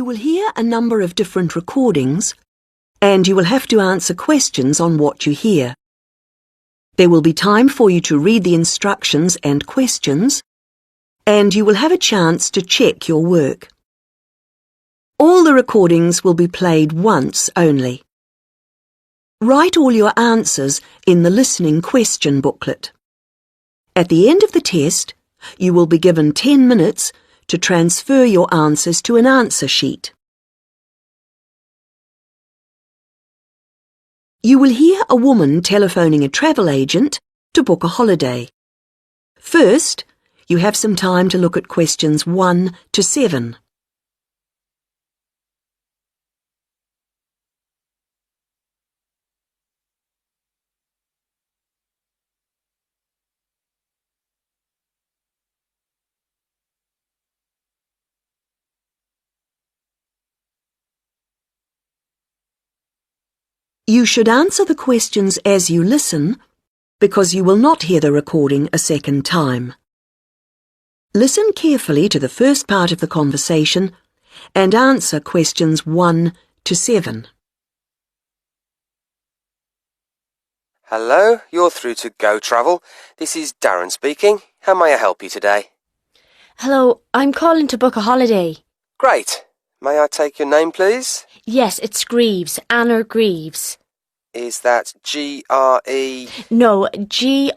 You will hear a number of different recordings, and you will have to answer questions on what you hear. There will be time for you to read the instructions and questions, and you will have a chance to check your work. All the recordings will be played once only. Write all your answers in the listening question booklet. At the end of the test, you will be given 10 minutes to transfer your answers to an answer sheet. You will hear a woman telephoning a travel agent to book a holiday. First, you have some time to look at questions 1 to 7. You should answer the questions as you listen, because you will not hear the recording a second time. Listen carefully to the first part of the conversation and answer questions 1 to 7. Hello, you're through to Go Travel. This is Darren speaking. How may I help you today? Hello, I'm calling to book a holiday. Great. May I take your name, please? Yes, it's Greaves, Anna Greaves. Is that G-R-E... No, Grieves,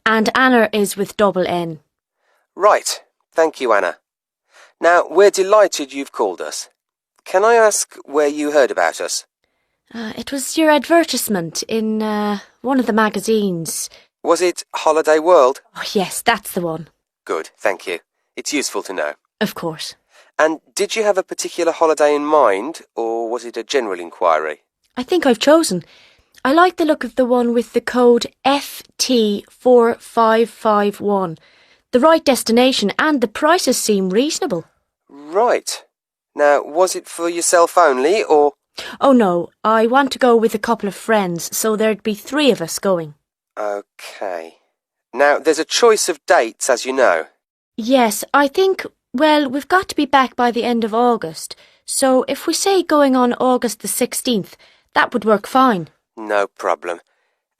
and Anna is with double N. Right. Thank you, Anna. Now, we're delighted you've called us. Can I ask where you heard about us? It was your advertisement in one of the magazines. Was it Holiday World? Oh, yes, that's the one. Good, thank you. It's useful to know. Of course. And did you have a particular holiday in mind, or was it a general inquiry? I think I've chosen. I like the look of the one with the code FT4551. The right destination and the prices seem reasonable. Right. Now, was it for yourself only, or...? Oh no, I want to go with a couple of friends, so there'd be 3 of us going. OK. Now, there's a choice of dates, as you know. Yes, I think, well, we've got to be back by the end of August, so if we say going on August the 16th, that would work fine. No problem.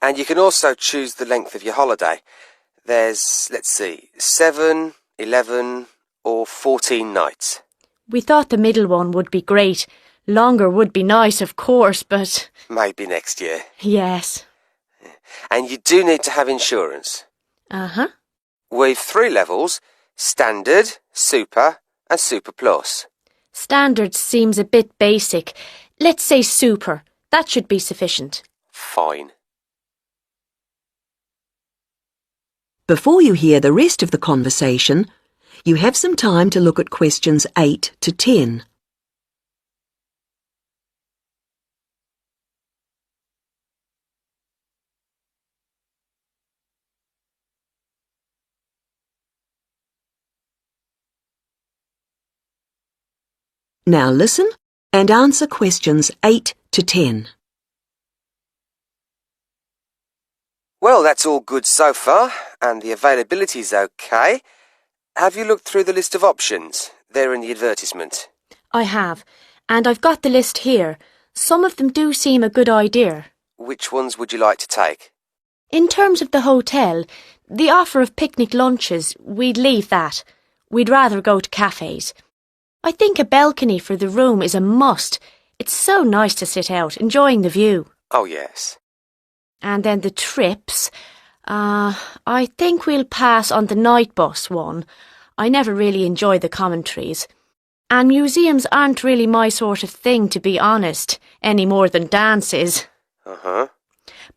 And you can also choose the length of your holiday. There's, let's see, 7, 11 or 14 nights. We thought the middle one would be great. Longer would be nice, of course, but... Maybe next year. Yes. And you do need to have insurance. Uh-huh. We've 3 levels: Standard, Super and Super Plus. Standard seems a bit basic. Let's say Super. That should be sufficient. Fine. Before you hear the rest of the conversation, you have some time to look at questions 8 to 10. Now listen and answer questions 8 to 10. Well, that's all good so far, and the availability's OK. Have you looked through the list of options? They're in the advertisement. I have, and I've got the list here. Some of them do seem a good idea. Which ones would you like to take? In terms of the hotel, the offer of picnic lunches, we'd leave that. We'd rather go to cafes. I think a balcony for the room is a must. It's so nice to sit out, enjoying the view. Oh, yes. And then the trips. I think we'll pass on the night bus one. I never really enjoy the commentaries. And museums aren't really my sort of thing, to be honest, any more than dances. Uh-huh.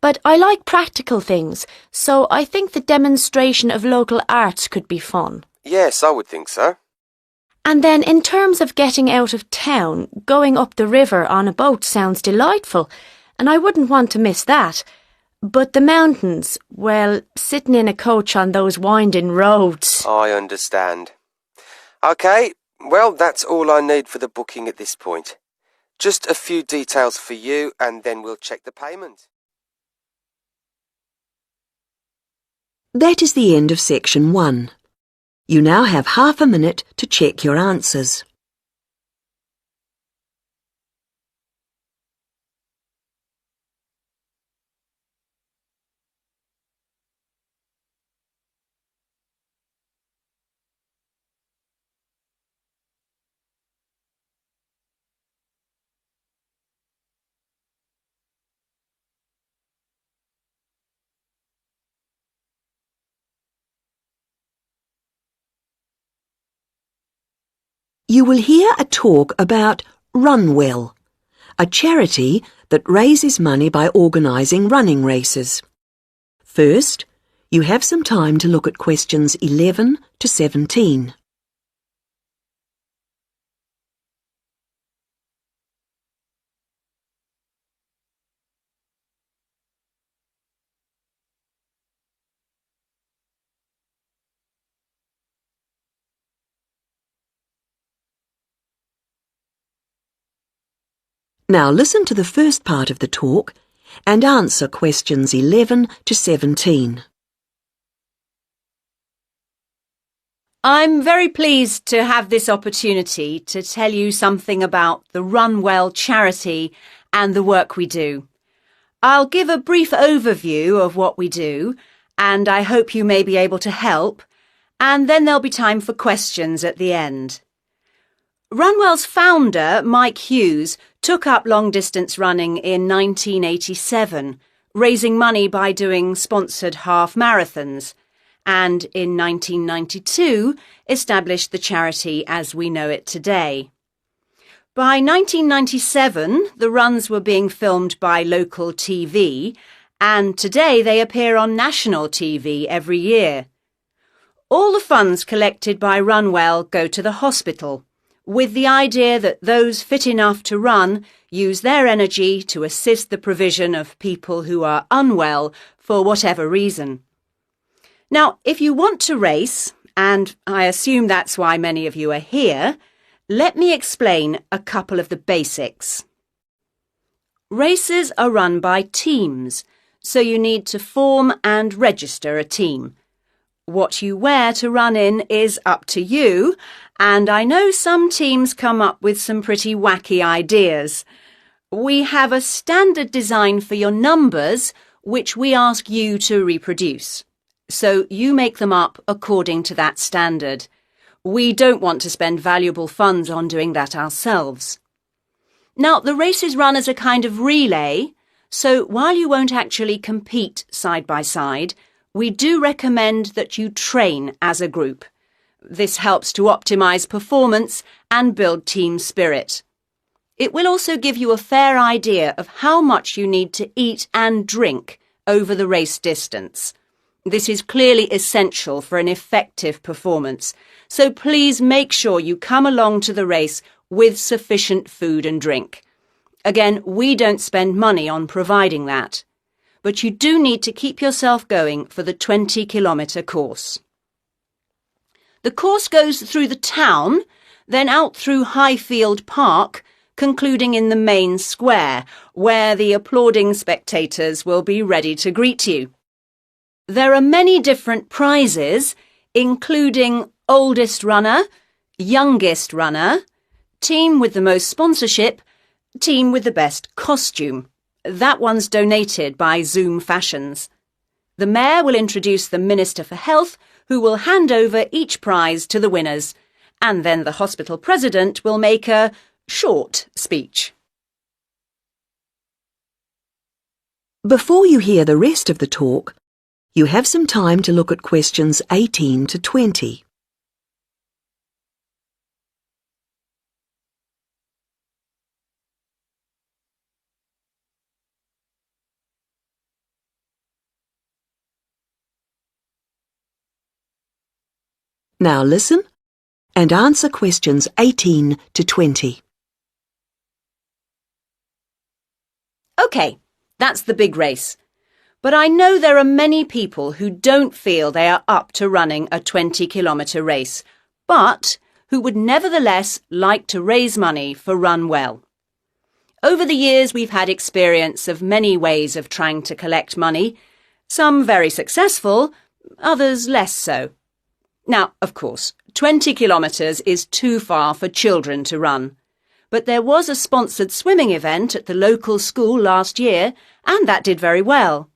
But I like practical things, so I think the demonstration of local arts could be fun. Yes, I would think so. And then in terms of getting out of town, going up the river on a boat sounds delightful, and I wouldn't want to miss that. But the mountains, well, sitting in a coach on those winding roads. I understand. OK, well, that's all I need for the booking at this point. Just a few details for you, and then we'll check the payment. That is the end of section 1. You now have half a minute to check your answers. You will hear a talk about Run Well, a charity that raises money by organising running races. First, you have some time to look at questions 11 to 17. Now listen to the first part of the talk and answer questions 11 to 17. I'm very pleased to have this opportunity to tell you something about the Run Well charity and the work we do. I'll give a brief overview of what we do, and I hope you may be able to help, and then there'll be time for questions at the end. Runwell's founder, Mike Hughes, took up long-distance running in 1987, raising money by doing sponsored half marathons, and in 1992 established the charity as we know it today. By 1997, the runs were being filmed by local TV, and today they appear on national TV every year. All the funds collected by Runwell go to the hospital, with the idea that those fit enough to run use their energy to assist the provision of people who are unwell for whatever reason. Now, if you want to race, and I assume that's why many of you are here, let me explain a couple of the basics. Races are run by teams, so you need to form and register a team. What you wear to run in is up to you, and I know some teams come up with some pretty wacky ideas. We have a standard design for your numbers, which we ask you to reproduce. So you make them up according to that standard. We don't want to spend valuable funds on doing that ourselves. Now, the race is run as a kind of relay, so while you won't actually compete side by side, we do recommend that you train as a group. This helps to optimise performance and build team spirit. It will also give you a fair idea of how much you need to eat and drink over the race distance. This is clearly essential for an effective performance, so please make sure you come along to the race with sufficient food and drink. Again, we don't spend money on providing that, but you do need to keep yourself going for the 20-kilometre course. The course goes through the town, then out through Highfield Park, concluding in the main square, where the applauding spectators will be ready to greet you. There are many different prizes, including oldest runner, youngest runner, team with the most sponsorship, team with the best costume. That one's donated by Zoom Fashions. The Mayor will introduce the Minister for Health, who will hand over each prize to the winners, and then the hospital president will make a short speech. Before you hear the rest of the talk, you have some time to look at questions 18 to 20. Now listen and answer questions 18 to 20. OK, that's the big race. But I know there are many people who don't feel they are up to running a 20-kilometre race, but who would nevertheless like to raise money for Run Well. Over the years, we've had experience of many ways of trying to collect money, some very successful, others less so. Now, of course, 20 kilometres is too far for children to run. But there was a sponsored swimming event at the local school last year, and that did very well.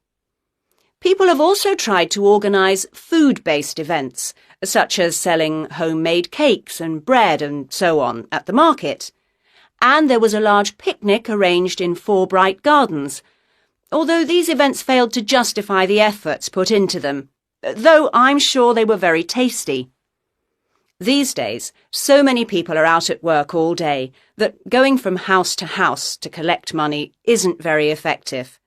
People have also tried to organise food-based events, such as selling homemade cakes and bread and so on at the market. And there was a large picnic arranged in 4 bright gardens, although these events failed to justify the efforts put into them, though I'm sure they were very tasty. These days, so many people are out at work all day that going from house to collect money isn't very effective.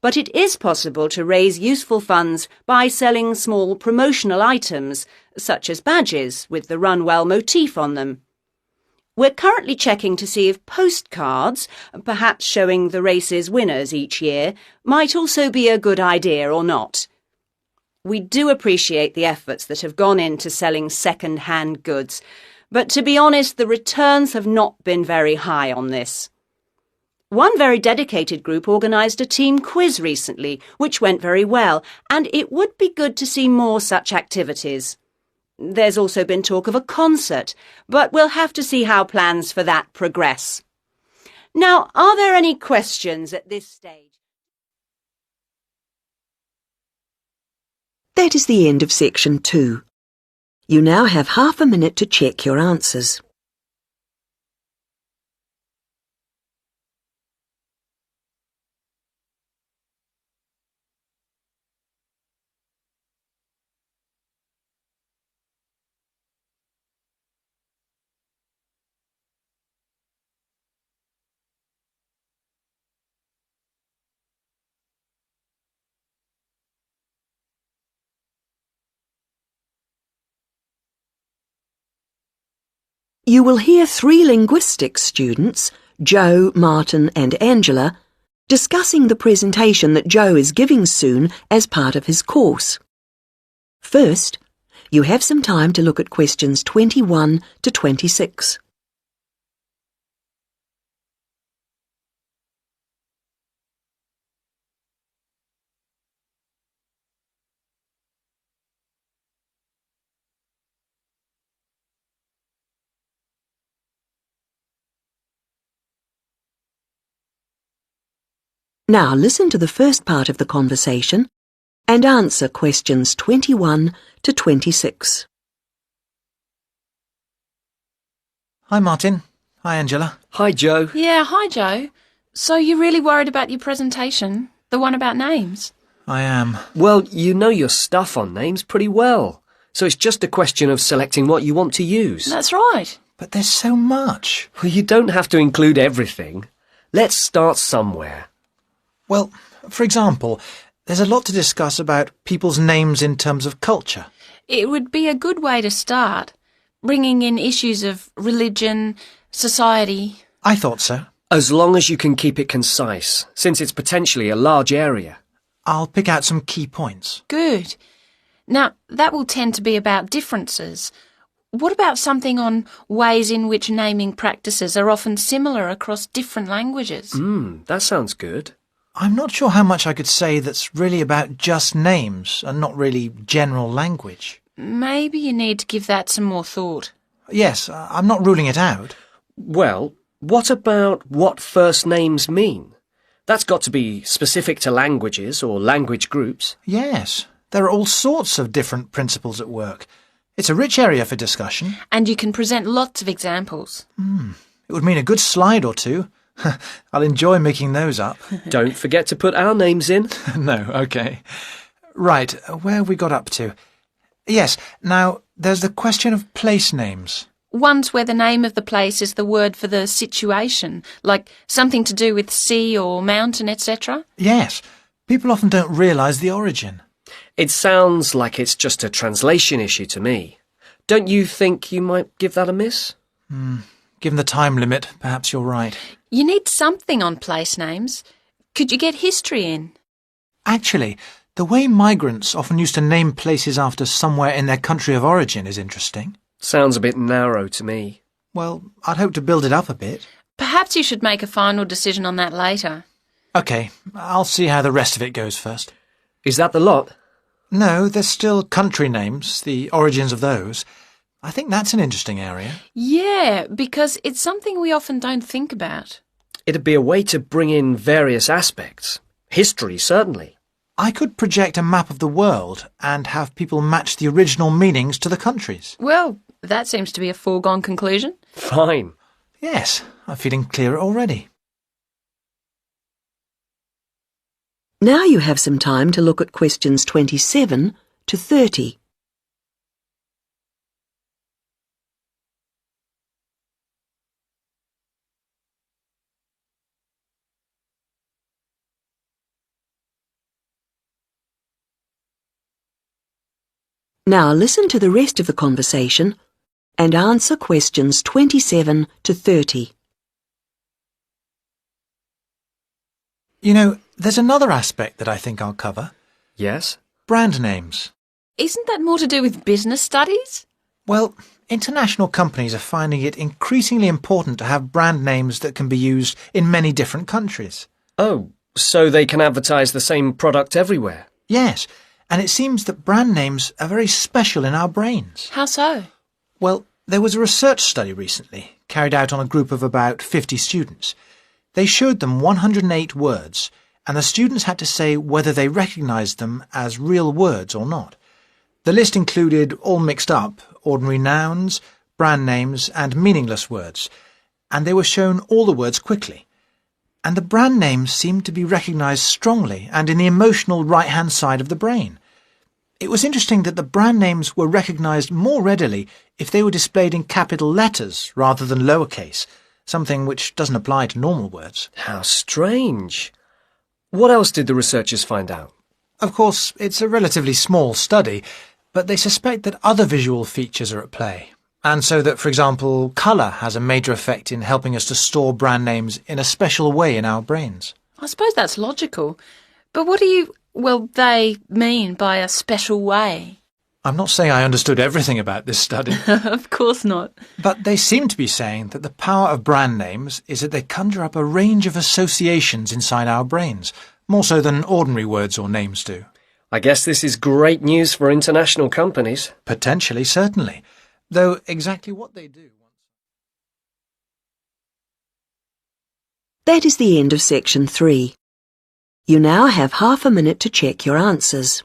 But it is possible to raise useful funds by selling small promotional items, such as badges with the Run Well motif on them. We're currently checking to see if postcards, perhaps showing the race's winners each year, might also be a good idea or not. We do appreciate the efforts that have gone into selling second-hand goods, but to be honest, the returns have not been very high on this. One very dedicated group organised a team quiz recently, which went very well, and it would be good to see more such activities. There's also been talk of a concert, but we'll have to see how plans for that progress. Now, are there any questions at this stage? That is the end of section 2. You now have half a minute to check your answers. You will hear 3 linguistics students, Joe, Martin and Angela, discussing the presentation that Joe is giving soon as part of his course. First, you have some time to look at questions 21 to 26. Now listen to the first part of the conversation and answer questions 21 to 26. Hi, Martin. Hi, Angela. Hi, Joe. Yeah, hi, Joe. So you're really worried about your presentation? The one about names? I am. Well, you know your stuff on names pretty well, so it's just a question of selecting what you want to use. That's right. But there's so much. Well, you don't have to include everything. Let's start somewhere. Well, for example, there's a lot to discuss about people's names in terms of culture. It would be a good way to start, bringing in issues of religion, society. I thought so. As long as you can keep it concise, since it's potentially a large area. I'll pick out some key points. Good. Now, that will tend to be about differences. What about something on ways in which naming practices are often similar across different languages? That sounds good. I'm not sure how much I could say that's really about just names and not really general language. Maybe you need to give that some more thought. Yes, I'm not ruling it out. Well, what about what first names mean? That's got to be specific to languages or language groups. Yes, there are all sorts of different principles at work. It's a rich area for discussion. And you can present lots of examples. It would mean a good slide or two. I'll enjoy making those up. Don't forget to put our names in. No, OK. Right, where have we got up to? Yes, now, there's the question of place names. Ones where the name of the place is the word for the situation, like something to do with sea or mountain, etc. Yes, people often don't realise the origin. It sounds like it's just a translation issue to me. Don't you think you might give that a miss? Given the time limit, perhaps you're right. You need something on place names. Could you get history in? Actually, the way migrants often used to name places after somewhere in their country of origin is interesting. Sounds a bit narrow to me. Well, I'd hope to build it up a bit. Perhaps you should make a final decision on that later. OK, I'll see how the rest of it goes first. Is that the lot? No, there's still country names, the origins of those. I think that's an interesting area. Yeah, because it's something we often don't think about. It'd be a way to bring in various aspects. History, certainly. I could project a map of the world and have people match the original meanings to the countries. Well, that seems to be a foregone conclusion. Fine. Yes, I'm feeling clearer already. Now you have some time to look at questions 27 to 30. Now listen to the rest of the conversation and answer questions 27 to 30. You know, there's another aspect that I think I'll cover. Yes? Brand names. Isn't that more to do with business studies? Well, international companies are finding it increasingly important to have brand names that can be used in many different countries. Oh, so they can advertise the same product everywhere? Yes, and it seems that brand names are very special in our brains. How so? Well, there was a research study recently, carried out on a group of about 50 students. They showed them 108 words, and the students had to say whether they recognised them as real words or not. The list included all mixed up, ordinary nouns, brand names, and meaningless words, and they were shown all the words quickly. And the brand names seemed to be recognised strongly and in the emotional right-hand side of the brain. It was interesting that the brand names were recognised more readily if they were displayed in capital letters rather than lowercase, something which doesn't apply to normal words. How strange. What else did the researchers find out? Of course, it's a relatively small study, but they suspect that other visual features are at play, and so that, for example, colour has a major effect in helping us to store brand names in a special way in our brains. I suppose that's logical. But what do they mean by a special way? I'm not saying I understood everything about this study. Of course not. But they seem to be saying that the power of brand names is that they conjure up a range of associations inside our brains, more so than ordinary words or names do. I guess this is great news for international companies. Potentially, certainly. Though exactly what they do... That is the end of section 3. You now have half a minute to check your answers.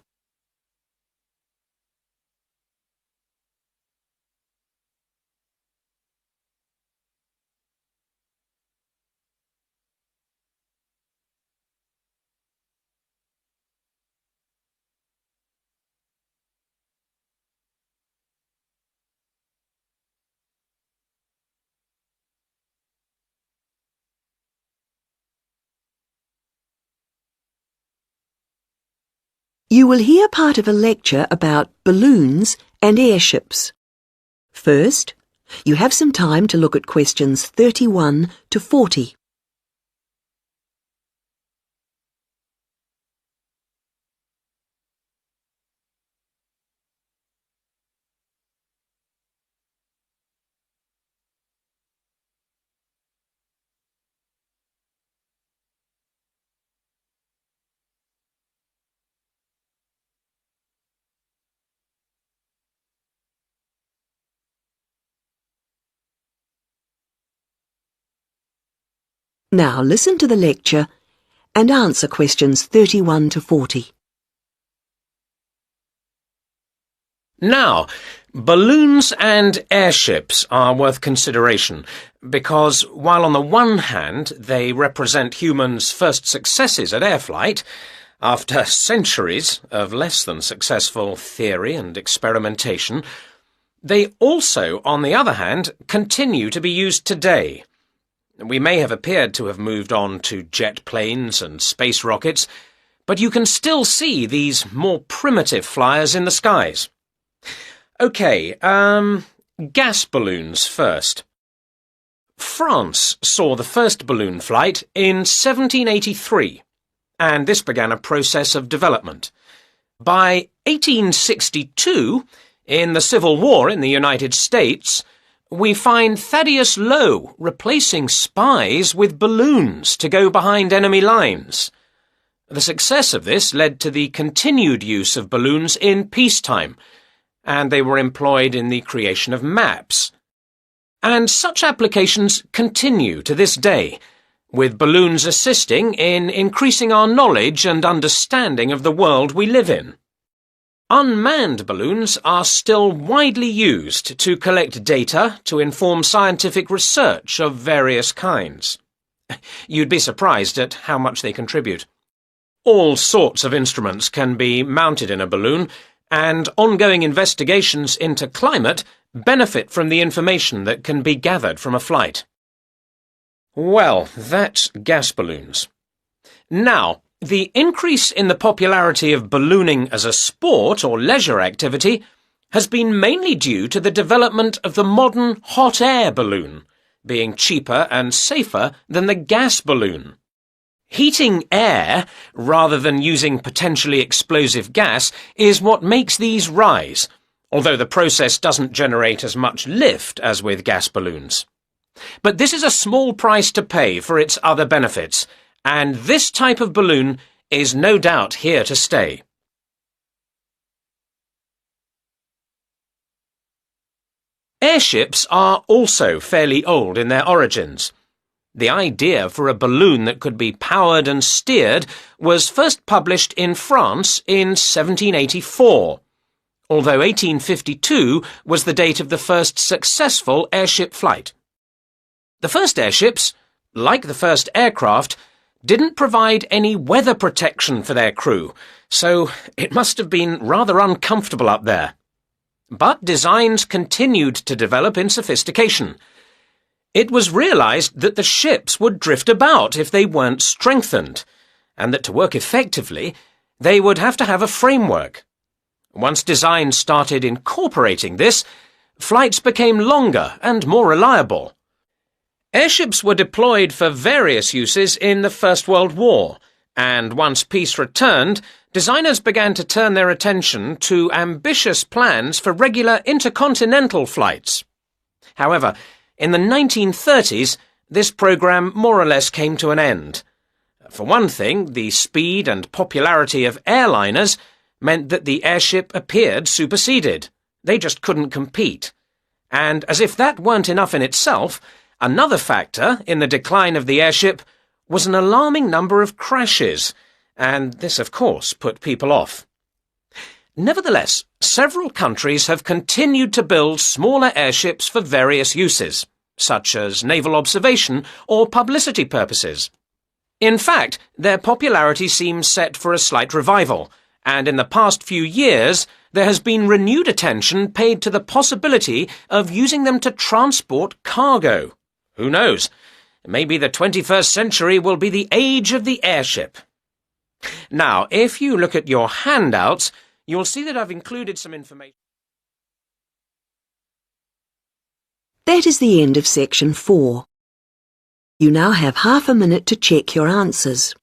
You will hear part of a lecture about balloons and airships. First, you have some time to look at questions 31 to 40. Now listen to the lecture and answer questions 31 to 40. Now, balloons and airships are worth consideration because while on the one hand they represent humans' first successes at air flight, after centuries of less than successful theory and experimentation, they also, on the other hand, continue to be used today. We may have appeared to have moved on to jet planes and space rockets, but you can still see these more primitive flyers in the skies. OK, gas balloons first. France saw the first balloon flight in 1783, and this began a process of development. By 1862, in the Civil War in the United States, we find Thaddeus Lowe replacing spies with balloons to go behind enemy lines. The success of this led to the continued use of balloons in peacetime, and they were employed in the creation of maps. And such applications continue to this day, with balloons assisting in increasing our knowledge and understanding of the world we live in. Unmanned balloons are still widely used to collect data to inform scientific research of various kinds. You'd be surprised at how much they contribute. All sorts of instruments can be mounted in a balloon, and ongoing investigations into climate benefit from the information that can be gathered from a flight. Well, that's gas balloons. Now, the increase in the popularity of ballooning as a sport or leisure activity has been mainly due to the development of the modern hot air balloon, being cheaper and safer than the gas balloon. Heating air, rather than using potentially explosive gas, is what makes these rise, although the process doesn't generate as much lift as with gas balloons. But this is a small price to pay for its other benefits, and this type of balloon is no doubt here to stay. Airships are also fairly old in their origins. The idea for a balloon that could be powered and steered was first published in France in 1784, although 1852 was the date of the first successful airship flight. The first airships, like the first aircraft, didn't provide any weather protection for their crew, so it must have been rather uncomfortable up there. But designs continued to develop in sophistication. It was realized that the ships would drift about if they weren't strengthened, and that to work effectively, they would have to have a framework. Once designs started incorporating this, flights became longer and more reliable. Airships were deployed for various uses in the First World War, and once peace returned, designers began to turn their attention to ambitious plans for regular intercontinental flights. However, in the 1930s, this program more or less came to an end. For one thing, the speed and popularity of airliners meant that the airship appeared superseded. They just couldn't compete. And as if that weren't enough in itself, another factor in the decline of the airship was an alarming number of crashes, and this, of course, put people off. Nevertheless, several countries have continued to build smaller airships for various uses, such as naval observation or publicity purposes. In fact, their popularity seems set for a slight revival, and in the past few years there has been renewed attention paid to the possibility of using them to transport cargo. Who knows? Maybe the 21st century will be the age of the airship. Now, if you look at your handouts, you'll see that I've included some information. That is the end of section 4. You now have half a minute to check your answers.